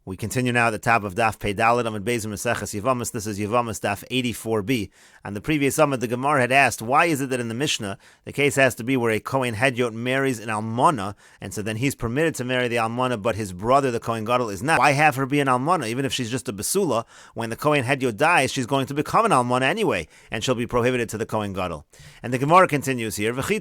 We continue now at the top of Daf Pei Dalet Amud Beis Meseches Yevamos. This is Yevamos Daf 84b. On the previous Amud, the Gemara had asked, why is it that in the Mishnah, the case has to be where a Kohen Hedyot marries an Almana, and so then he's permitted to marry the Almana, but his brother, the Kohen Gadol, is not. Why have her be an Almana? Even if she's just a Basula, when the Kohen Hedyot dies, she's going to become an Almana anyway, and she'll be prohibited to the Kohen Gadol. And the Gemara continues here, Maybe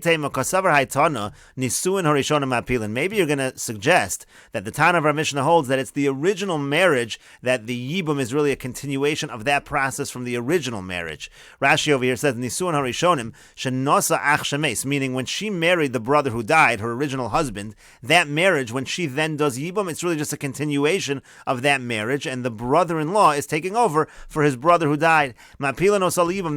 you're going to suggest that the Tana of our Mishnah holds that it's the original marriage, that the Yibum is really a continuation of that process from the original marriage. Rashi over here says, Nisuan Harishonim, Shenosa Ach Shemes, meaning when she married the brother who died, her original husband, that marriage, when she then does Yibum, it's really just a continuation of that marriage, and the brother-in-law is taking over for his brother who died. Mapila no Sal Yibum,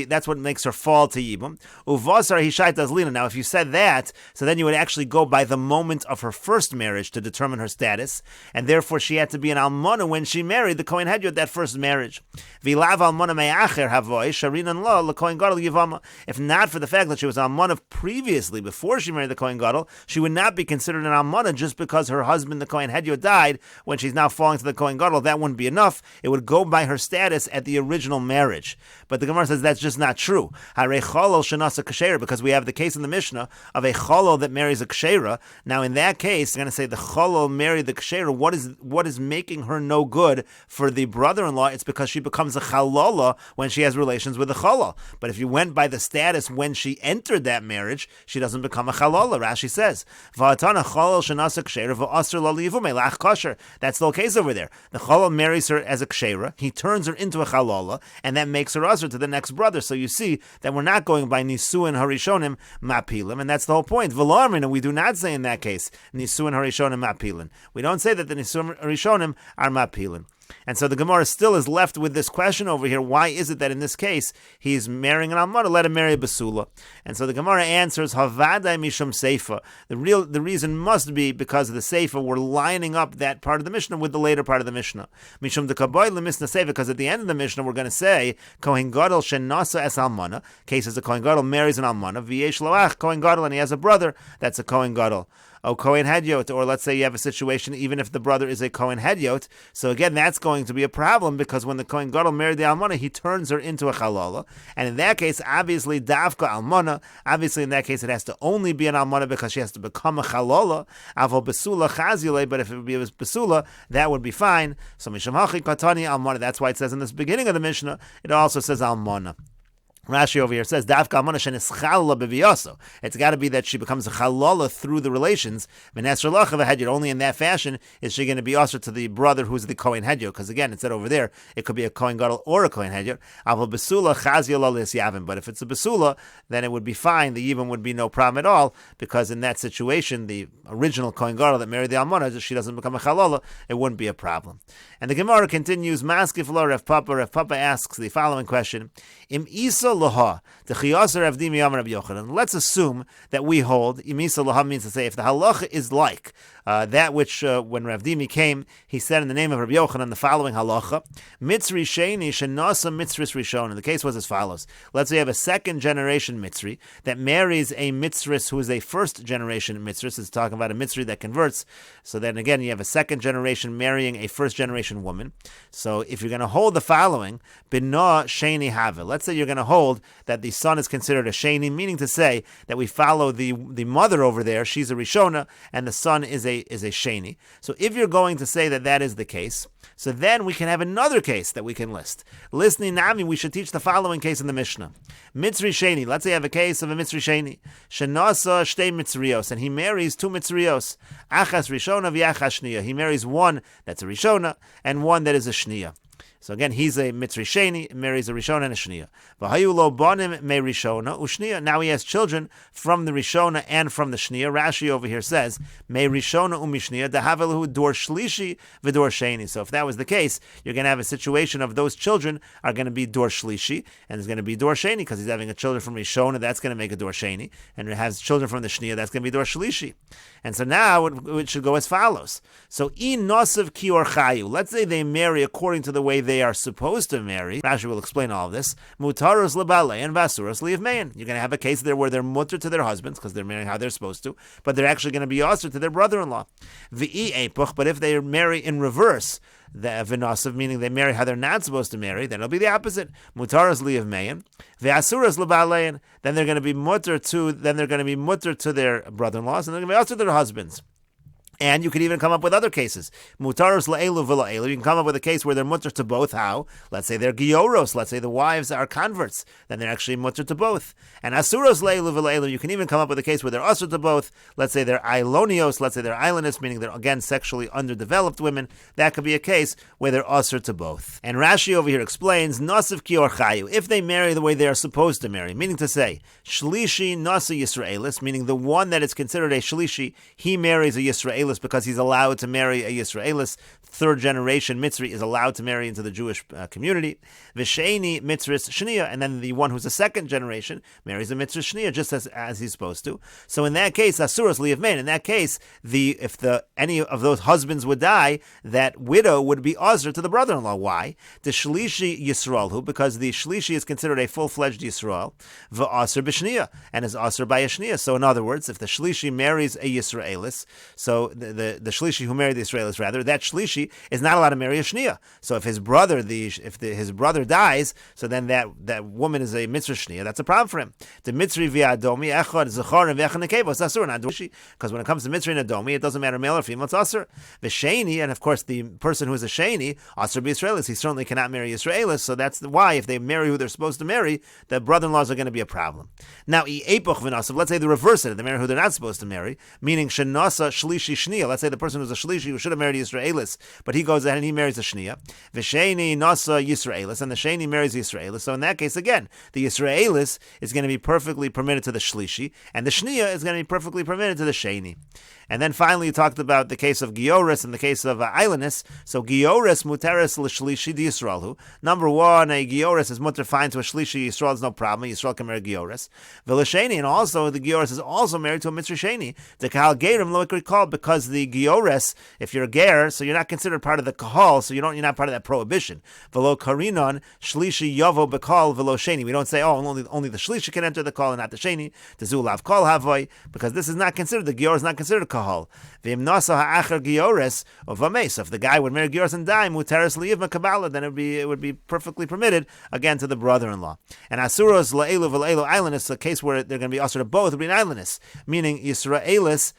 that's what makes her fall to Yibum. Uvasar Hishait Azlina. Now, if you said that, so then you would actually go by the moment of her first marriage to determine her status, and therefore she had to be an almana when she married the Kohen Hedyot that first marriage. Vilav almana me'acher havoy sharinan lo leKohen Gadol Yevama. If not for the fact that she was almana previously, before she married the Kohen Gadol, she would not be considered an almana just because her husband, the Kohen Hedyot, died. When she's now falling to the Kohen Gadol, that wouldn't be enough. It would go by her status at the original marriage. But the Gemara says that's just not true. Harei cholol shenasa kshera, because we have the case in the Mishnah of a cholol that marries a kshera. Now, in that case, they're going to say the cholol married the kshera. What is making her no good for the brother-in-law? It's because she becomes a chalola when she has relations with the cholol. But if you went by the status when she entered that marriage, she doesn't become a chalola. Rashi says, "Va'atana cholol shenasa kshera va'asr lo livume lach kosher." That's the whole case over there. The cholol marries her as a kshera. He turns her into a chalola, and that makes her usher to the next brother. So you see that we're not going by nisuin harishonim mapilim, and that's the whole point. V'lo, we do not say in that case nisuin harishonim mapilim. We don't say that the nisuin harishonim are mapilin. And so the Gemara still is left with this question over here. Why is it that in this case he's marrying an almana? Let him marry a basula. And so the Gemara answers, Havadai mishum seifa. The reason must be because of the seifa. We're lining up that part of the Mishnah with the later part of the Mishnah. Mishum dekaboy lemisna seifa, because at the end of the Mishnah we're going to say Kohen Gadol shenasa es almana. Cases the Kohen Gadol marries an almana. V'yesh loach Kohen Gadol, and he has a brother that's a Kohen Gadol. Oh, Kohen Hedyot, or let's say you have a situation even if the brother is a Kohen Hedyot. So again, that's going to be a problem because when the Kohen Gadol married the Almana, he turns her into a Chalola. And in that case, obviously, Davka Almana, obviously in that case it has to only be an Almana because she has to become a Chalola. Avo Besula Chazile, but if it would be a Besula, that would be fine. So Misham Hachi Katani Almana, that's why it says in this beginning of the Mishnah, it also says Almana. Rashi over here says, Davka almana sheneschalala b'viyoso. It's got to be that she becomes a chalola through the relations. Only in that fashion is she going to be usher to the brother who's the Kohen Hedyot. Because again, it said over there, it could be a Kohen Gadol or a Kohen Hedyot. But if it's a basula, then it would be fine. The yibum would be no problem at all, because in that situation, the original Kohen Gadol that married the almana, she doesn't become a chalola, it wouldn't be a problem. And the Gemara continues, Maskif lo Rav Papa. Rav Papa asks the following question: Im isa laha the Rav Dimi Amar Rabbi Yochanan. Let's assume that we hold imisa laha means to say if the halacha is like that which when Rav Dimi came, he said in the name of Rabbi Yochanan the following halacha: Mitzri sheni shenasa mitzris rishon. And the case was as follows: let's say you have a second generation mitzri that marries a mitzris who is a first generation mitzris. It's talking about a mitzri that converts. So then again, you have a second generation marrying a first generation woman. So if you're going to hold the following, bina sheni have. Let's say you're going to hold that the son is considered a sheni, meaning to say that we follow the mother over there. She's a rishona, and the son is a sheni. So if you're going to say that that is the case, so then we can have another case that we can list. Listening Nami, we should teach the following case in the Mishnah. Mitzri sheni. Let's say you have a case of a mitzri sheni. Shenasa shtei mitzrios, and he marries two mitzrios. Achas rishona v'achas shniya. He marries one that's a rishona and one that is a shniya. So again, he's a mitzri sheni, marries a rishona and a shniya. V'hayu lo bonim me rishona u'shniya. Now he has children from the rishona and from the shniya. Rashi over here says me rishona u'mishniya dahavelahu dor shlishi v'dor sheni. So if that was the case, you're going to have a situation of those children are going to be dor shlishi, and there's going to be dor sheni because he's having a children from rishona. That's going to make a dor sheni, and it has children from the shniya. That's going to be dor shlishi. And so now it should go as follows. So in nosav ki or chayu. Let's say they marry according to the way they are supposed to marry, Rashi will explain all of this, mutaros lebalei and vasuros liyevmein. You're going to have a case there where they're mutter to their husbands because they're marrying how they're supposed to, but they're actually going to be also to their brother-in-law. V'i epuch, but if they marry in reverse, the v'nasav, meaning they marry how they're not supposed to marry, then it'll be the opposite. Mutaros liyevmein, ve'asuros lebalein. Then they're going to be mutter to their brother-in-laws, and they're going to be also to their husbands. And you could even come up with other cases. Mutaros la'elu v'la'elu. You can come up with a case where they're mutter to both. How? Let's say they're gioros. Let's say the wives are converts. Then they're actually mutter to both. And asuros la'elu v'la'elu. You can even come up with a case where they're usher to both. Let's say they're ailonios. Let's say they're ailonis, meaning they're, again, sexually underdeveloped women. That could be a case where they're usher to both. And Rashi over here explains, nasiv ki or chayu, if they marry the way they are supposed to marry, meaning to say, shlishi nasa Yisraelis, meaning the one that is considered a shlishi, he marries a Yisraelis because he's allowed to marry a Yisraelis. Third generation Mitzri is allowed to marry into the Jewish community. V'sheini Mitzris Shnia, and then the one who's a second generation marries a Mitzris Shnia just as he's supposed to. So in that case, Asuros Liyavmein, in that case, if any of those husbands would die, that widow would be Azr to the brother-in-law. Why? The Shlishi Yisraelhu, because the Shlishi is considered a full-fledged Yisrael, V'asr b'Shnia, and is Asr by a Shnia. So in other words, if the Shlishi marries a Yisraelis, so the Shlishi who married the Israelis, rather, that Shlishi is not allowed to marry a Shnia. So if his brother his brother dies, so then that woman is a Mitzvah Shnia. That's a problem for him. The Mitzri v'Adomi echad zachar and v'echad nekeva. It's asur, not Shlishi, because when it comes to Mitzri and Adomi, it doesn't matter male or female. It's asur. V'Sheni, and of course the person who is a Sheni, asur be Israelis. He certainly cannot marry Israelis. So that's why if they marry who they're supposed to marry, the brother-in-laws are going to be a problem. Now, let's say the reverse of it. They marry who they're not supposed to marry, meaning shenasa shlishi shnia. Let's say the person who's a shlishi who should have married Yisraelis, but he goes ahead and he marries a shnia. V'sheni nasa Yisraelis, and the sheni marries Yisraelis. So in that case, again, the Yisraelis is going to be perfectly permitted to the shlishi, and the shnia is going to be perfectly permitted to the sheni. And then finally, you talked about the case of Gioris and the case of Ailonis. So Gioris muteres l'shlishi di Yisraelhu. Number one, a Gioris is muter fine to a shlishi. Yisrael is no problem. Yisrael can marry Gioris. V'l'sheni, and also the Gioris is also married to a mitzvah sheni. The kahal gerim lo recall, because the Gioris, if you're a ger, so you're not considered part of the kahal, so you're not part of that prohibition. V'lo karinon shlishi yavo bekal v'lo sheni. We don't say, only the shlishi can enter the kal and not the sheni. The zulav kol havoy, because this is not considered, the Gioris is not considered kahal. V'im nasa ha'achar Gioris of Vames. If the guy would marry Gioris and die, muteres liyiv makabala, then it would be perfectly permitted again to the brother-in-law. And asuros la'elu v'la'elu islandis, a case where they're going to be usher to both, would be an islandis, meaning Yisraelis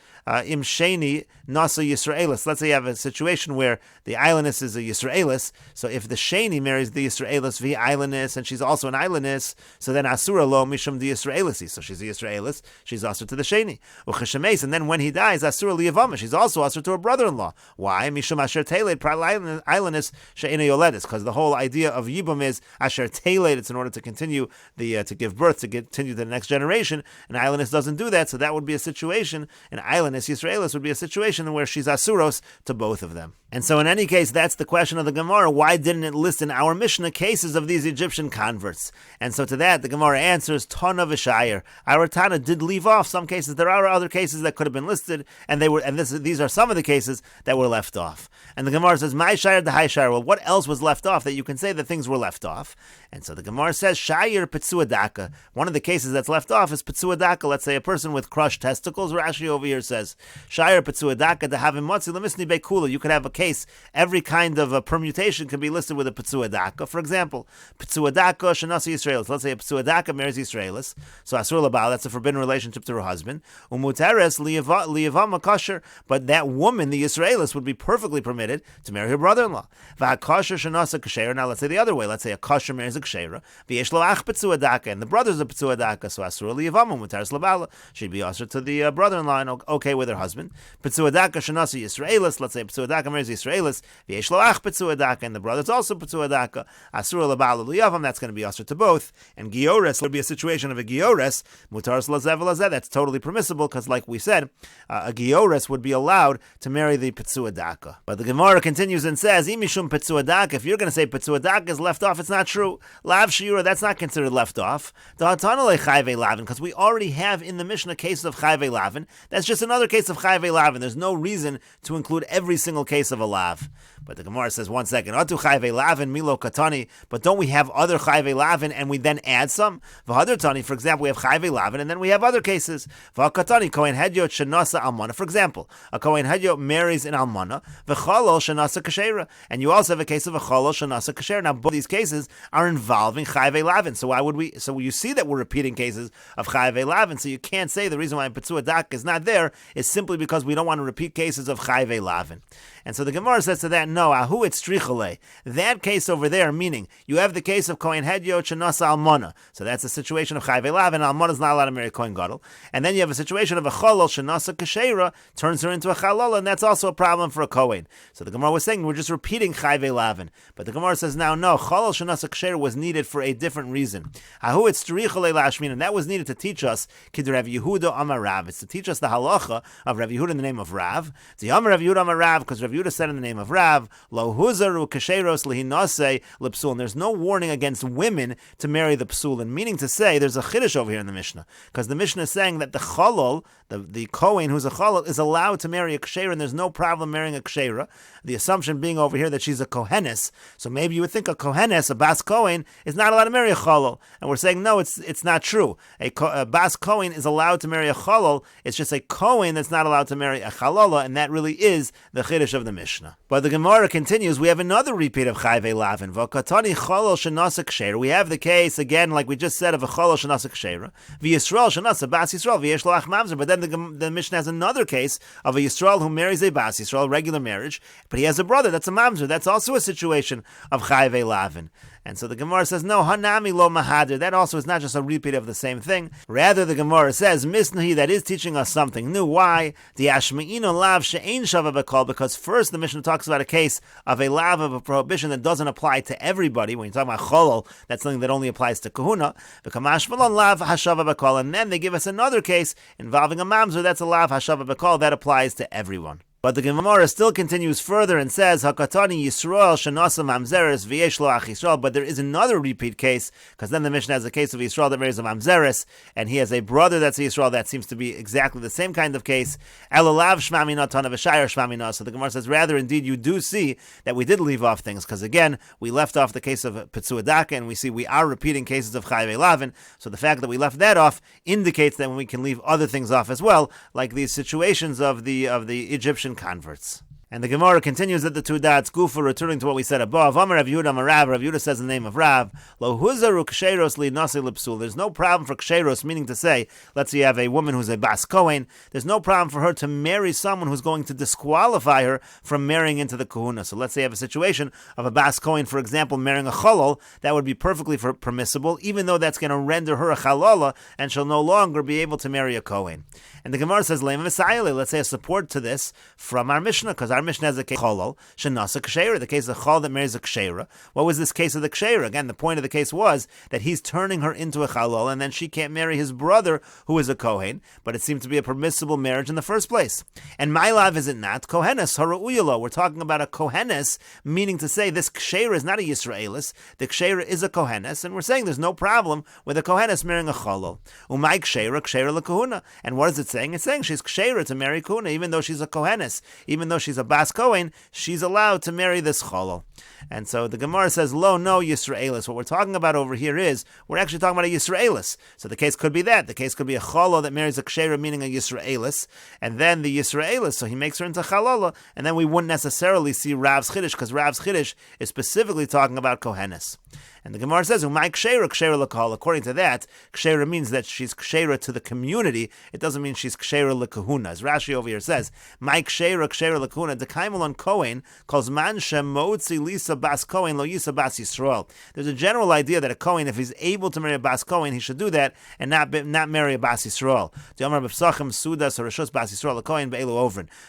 im sheni nasa Yisraelis. Let's say you have a situation where the islandess is a Yisraelis, so if the sheni marries the Yisraelis via islandess, and she's also an islandess, so then asura lo mishum the Yisraelisi, so she's a Yisraelis, she's usher to the sheni. Ucheshemes, and then when he dies, asura liyavama, she's also usher to her brother-in-law. Why? Mishum asher teled islandess she'ena yoledis, because the whole idea of yibum is asher teled, it's in order to continue to give birth, to continue to the next generation, and islandess doesn't do that, so that would be a situation, an islandess Yisraelis would be a situation where she's asuros to both of them. And so in any case, that's the question of the Gemara. Why didn't it list in our Mishnah cases of these Egyptian converts? And so to that, the Gemara answers, Tana v'shayir. Our Tana did leave off some cases. There are other cases that could have been listed, and these are some of the cases that were left off. And the Gemara says, My shayir the high shayir. Well, what else was left off that you can say that things were left off? And so the Gemara says, Shayir pitzuadaka. One of the cases that's left off is pitzuadaka. Let's say a person with crushed testicles. Rashi over here says, Shayir pitzuadaka to have him matzi lemisni bekula. You could have a case, every kind of a permutation can be listed with a pitzuadaka. For example, pitzuadaka shenasi Yisraelis. Let's say a pitzuadaka marries Yisraelis. So asur labal, that's a forbidden relationship to her husband. Umuteres liyavama kasher. But that woman, the Yisraelis, would be perfectly permitted to marry her brother-in-law. V'akasher shenasa kasher. Now let's say the other way. Let's say a kasher marries a kshera. V'yesh lo ach pitzuadaka, and the brother's a pitzuadaka. So asur liyavama umuteres labala. She'd be usher to the brother-in-law and okay with her husband. Pitzuadaka shenasi Yisraelis. Let's say pitzuadaka marries Yisraelis. V'yesh lo ach pitzuadaka, and the brother's also pitzuadaka. Asur labala liyavam. That's going to be usher to both. And giores would be a situation of a giores. Mutaris lazev lazeh. That's totally permissible because, like we said, a giores would be allowed to marry the pitzuadaka. But the Gemara continues and says, imishum pitzuadaka. If you're going to say pitzuadaka is left off, it's not true. Lav shiura, that's not considered left off. Because we already have in the Mishnah cases of chayve lavin. That's just another case of chayve lavin. There's no reason to include every single case of a lav. But the Gemara says, one second, Atu chayve lavin milo katani, but don't we have other chayve lavin and we then add some? V'hadar tani, for example, we have chayve lavin and then we have other cases. V'hakatani, kohen hedyot shenasa almana. For example, a kohen hedyot marries an almana, v'chalol shenasa kashera, and you also have a case of a chalol shenasa kashera. Now, both these cases are involving chayve lavin. So why would we? So you see that we're repeating cases of chayve lavin. So you can't say the reason why Petzua Dak is not there is simply because we don't want to repeat cases of chayve lavin. And so the Gemara says to that, no, ahu it's trichale. That case over there, meaning you have the case of kohen hedyot shenasa almana. So that's a situation of chayve lavin. Almana is not allowed to marry a kohen gadol. And then you have a situation of a chalol shenasa kashera, turns her into a chalol, and that's also a problem for a kohen. So the Gemara was saying we're just repeating chayve lavin. But the Gemara says now, no, chalol shenasa kashera was needed for a different reason. Ahu it's trichale lashmin, and that was needed to teach us kid Rav Yehuda Amar Rav. It's to teach us the halacha of Rav Yehuda in the name of Rav. The Amar Rav Yehuda Amar Rav, because Rav Yehuda said in the name of Rav, Lo huzaru kasheros lihinase lepsul. And there's no warning against women to marry the psulin. Meaning to say, there's a chiddush over here in the Mishnah, because the Mishnah is saying that the chalol, the kohen who's a chalol, is allowed to marry a kshera, and there's no problem marrying a kshera. The assumption being over here that she's a kohenes. So maybe you would think a kohenes, a bas kohen, is not allowed to marry a chalol. And we're saying no, it's not true. A bas kohen is allowed to marry a chalol. It's just a kohen that's not allowed to marry a chalola, and that really is the chiddush of the Mishnah. But the Gemara continues. We have another repeat of chayve lavin. V'katani chalol shenasa kshera. We have the case again, like we just said, of a chalol shenasa kshera. V'yisrael shenasa bas Yisrael v'yesh lo ach mamzer. But then the Mishnah has another case of a Yisrael who marries a bas Yisrael, regular marriage, but he has a brother that's a mamzer. That's also a situation of chayve lavin. And so the Gemara says, no, hanami lo mahadir. That also is not just a repeat of the same thing. Rather, the Gemara says, misnahi, that is teaching us something new. Why? The ashmeino lav she'ein shava b'kol. Because first, the Mishnah talks about a case of a lav of a prohibition that doesn't apply to everybody. When you talk about cholol, that's something that only applies to kahuna. V'kamash malon lav hashava b'kol. And then they give us another case involving a mamzer. That's a lav hashava b'kol. That applies to everyone. But the Gemara still continues further and says, Hakatani Yisrael shenasa mamzeres v'yesh lo ach Yisrael. But there is another repeat case, because then the Mishnah has a case of Yisrael that marries a mamzeres, and he has a brother that's a Yisrael. That seems to be exactly the same kind of case. Elolav shmamina tana v'shayar shmamina. So the Gemara says, rather, indeed, you do see that we did leave off things, because again, we left off the case of Petzua Daka, and we see we are repeating cases of chayve lavin. So the fact that we left that off indicates that we can leave other things off as well, like these situations of the Egyptian converts. And the Gemara continues at the two dots, Gufa, returning to what we said above. Amar Rav Yehuda Amar Rav. Rav Yehuda says in the name of Rav, Lo huzaru ksheros li nasi lipsul. There's no problem for ksheros, meaning to say, let's say you have a woman who's a bas kohen. There's no problem for her to marry someone who's going to disqualify her from marrying into the kahuna. So let's say you have a situation of a bas kohen, for example, marrying a cholol. That would be perfectly permissible, even though that's going to render her a chalola, and she'll no longer be able to marry a kohen. And the Gemara says, Lema V'sayale, let's say a support to this from our Mishnah, because our Mishnah has a case of cholol, shenasa kshera, the case of the chol that marries a kshera. What was this case of the kshera? Again, the point of the case was that he's turning her into a chalol, and then she can't marry his brother, who is a kohen, but it seemed to be a permissible marriage in the first place. And my love, is it not? Kohenes, hara'uyalo. We're talking about a kohenes, meaning to say this kshera is not a Yisraelis, the kshera is a kohenes, and we're saying there's no problem with a kohenes marrying a cholol. Umay kshera, kshera lekahuna. And what is it saying? It's saying she's kshera to marry kahuna, even though she's a kohenes, even though she's a bas kohen, she's allowed to marry this cholol. And so the Gemara says, lo, no Yisraelis. What we're talking about over here is, we're actually talking about a Yisraelis. So the case could be that. The case could be a cholol that marries a kshera, meaning a Yisraelis, and then the Yisraelis, so he makes her into chalola, and then we wouldn't necessarily see Rav's chiddush, because Rav's chiddush is specifically talking about kohenes. And the Gemara says, "Umay kshera kshera lekahal." According to that, kshera means that she's kshera to the community. It doesn't mean she's kshera lekahuna. As Rashi over here says, "My kshera kshera lekahuna." Dekaimelon kohen calls man shemotzi lisa bas kohen lo yisa bas Yisrael. There's a general idea that a kohen, if he's able to marry a bas kohen, he should do that and not marry a bas Yisrael.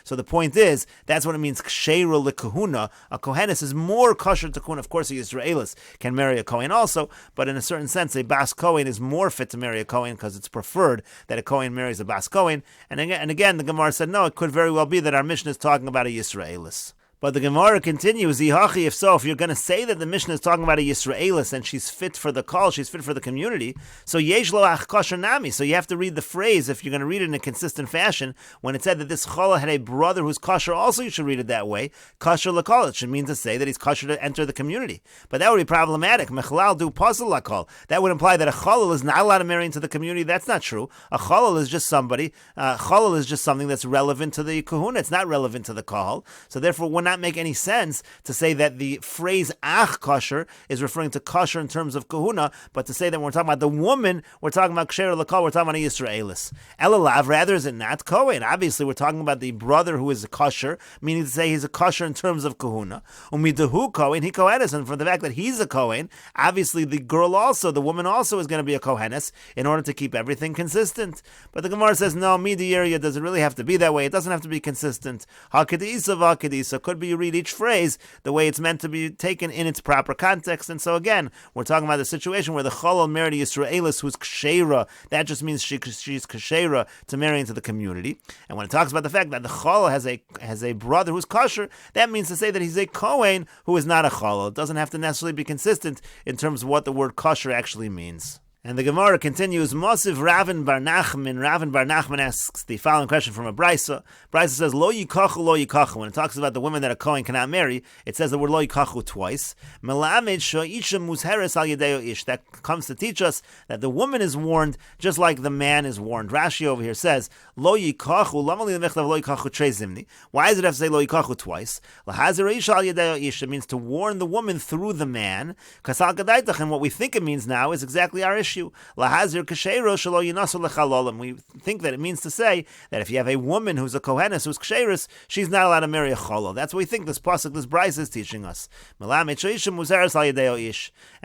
So the point is, that's what it means kshera lekahuna. A kohenis is more kosher to kahuna. Of course, a Yisraelis can marry a kohen also, but in a certain sense, a bas kohen is more fit to marry a kohen because it's preferred that a kohen marries a bas kohen. And again, the Gemara said, no, it could very well be that our Mishnah is talking about a Yisraelis. But the Gemara continues, Ihachi, if so, if you're going to say that the Mishnah is talking about a Yisraelis and she's fit for the call, she's fit for the community, so yesh lo ach kosher nami. So you have to read the phrase, if you're going to read it in a consistent fashion, when it said that this challah had a brother who's kosher, also you should read it that way. Kosher lakol, it should mean to say that he's kosher to enter the community. But that would be problematic. Mechalal du pasal lakol. That would imply that a challah is not allowed to marry into the community. That's not true. A challah is just somebody, challah is just something that's relevant to the kahuna. It's not relevant to the kahal. So therefore, we're not make any sense to say that the phrase ach kosher is referring to kosher in terms of kahuna, but to say that when we're talking about the woman, we're talking about ksher lakal, we're talking about a Yisraelis. Elalav, rather, is it not Kohen? Obviously, we're talking about the brother who is a kosher, meaning to say he's a kosher in terms of kahuna. Umidahu Kohen, he kohenes, and for the fact that he's a Kohen, obviously the girl also, the woman also is going to be a kohenes in order to keep everything consistent. But the Gemara says, no, midi area, does it really have to be that way? It doesn't have to be consistent. Hakadisa, vakadisa, could be you read each phrase the way it's meant to be taken in its proper context. And so again, we're talking about the situation where the chalal married Yisraelis who's kshera. That just means she's kshera to marry into the community. And when it talks about the fact that the chalal has a brother who's kosher, that means to say that he's a kohen who is not a chalal. It doesn't have to necessarily be consistent in terms of what the word kosher actually means. And the Gemara continues, Mosiv Ravin Bar Nachman. Ravin Bar Nachman asks the following question from a Brisa. Brisa says, Lo yikachu, lo yikachu. When it talks about the women that a Kohen cannot marry, it says the word lo yikachu twice. Melamed sho'isha muzheres al yedeo ish. That comes to teach us that the woman is warned just like the man is warned. Rashi over here says, Lo yikachu, lamali lemechtav lo yikachu trei zimni. Why does it have to say lo yikachu twice? Lahazer isha al yedeo ish. It means to warn the woman through the man. Kasal gadaitach. And what we think it means now is exactly our issue. Lahazir kashero shelo yinasu lechalolim. We think that it means to say that if you have a woman who's a kohenes, who's ksheris, she's not allowed to marry a cholol. That's what we think this pasuk, this brisa is teaching us. And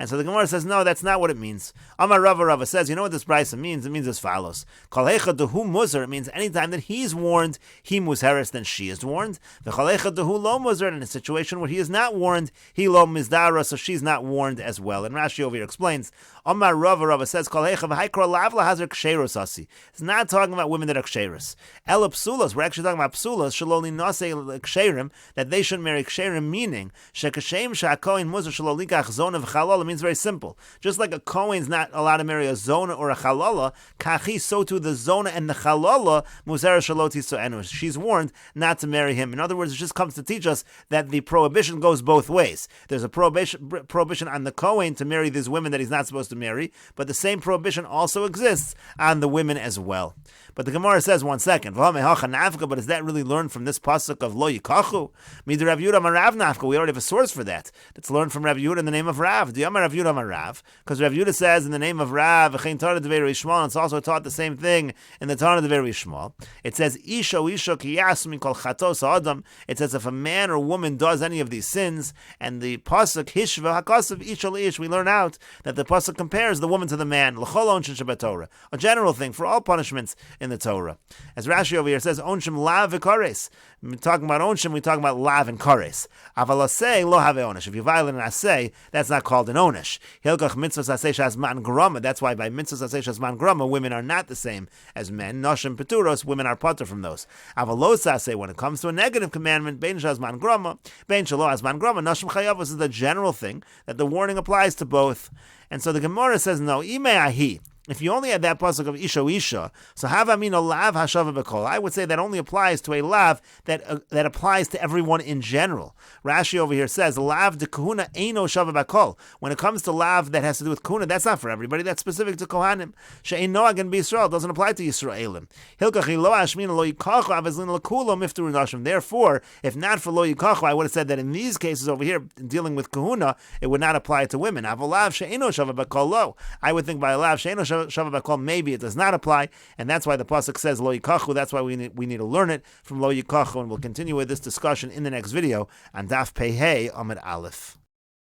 so the Gemara says, no, that's not what it means. Amar Rava says, you know what this brisa means? It means as follows. Kol hecha dehu muzar. It means anytime that he's warned, he muzheres, then she is warned. V'chol hecha dehu lo muzar. In a situation where he is not warned, he lo mizdara, so she's not warned as well. And Rashi over here explains, Amar Rava says, Kol hecha v'haikra lav lahazir ksheros asi. It's not talking about women that are ksheros. Ela psulas. We're actually talking about psulas. Shaloli nase ksherim, that they shouldn't marry ksherim, meaning shekashem sha'kohen muzar shalolikach zona v'chalala. Means very simple. Just like a kohen's not allowed to marry a zona or a chalala, kachi, so too the zona and the chalala muzar shaloti so'enu. She's warned not to marry him. In other words, it just comes to teach us that the prohibition goes both ways. There's a prohibition on the kohen to marry these women that he's not supposed to marry, but the same prohibition also exists on the women as well. But the Gemara says, 1 second, but is that really learned from this pasuk of lo yikachu? Midir Rav Yehuda Amar Rav nafka. We already have a source for that. It's learned from Rav Yehuda in the name of Rav. The Amar Rav Yehuda Amar Rav, because Rav Yehuda says in the name of Rav, it's also taught the same thing in the Tana Devei Shmuel. It says isha ki yasmin kol chatos adam. It says if a man or woman does any of these sins, and the pasuk hishva hakasav isha leish, we learn out that the pasuk compares the woman to the man. L'chol onshin shabbat Torah, a general thing for all punishments in the Torah. As Rashi over here says, onshim lav v'kares. We're talking about onshim, we're talking about lav and kares. Aval asay lo have onesh. If you violate an asay, that's not called an onesh. Hilkach mitzvahs asay shazman grama. That's why by mitzvahs asay shazman grama, women are not the same as men. Noshim peturos, women are patur from those. Aval lo asay, when it comes to a negative commandment, bein shazman grama, bein shalo azman grama, noshim chayavos is the general thing that the warning applies to both. And so the Gemara says, no, imeahi. If you only had that pasuk of isha, so have amino lav hashava b'kol. I would say that only applies to a lav that applies to everyone in general. Rashi over here says lav de kahuna eino shava b'kol. When it comes to lav that has to do with kahuna, that's not for everybody. That's specific to kohanim. She'ein noagan b'Yisrael, doesn't apply to Yisraelim. Hilkachi lo ashmina lo yikachu avezlin l'kulo miftur nashim. Therefore, if not for lo yikachu, I would have said that in these cases over here dealing with kahuna, it would not apply to women. Avolav she'eino shava b'kol lo. I would think by a lav she'eino shava b'kol, maybe it does not apply, and that's why the pasuk says lo yikachu. That's why we need to learn it from lo yikachu, and we'll continue with this discussion in the next video on Daf Pei Amud Aleph.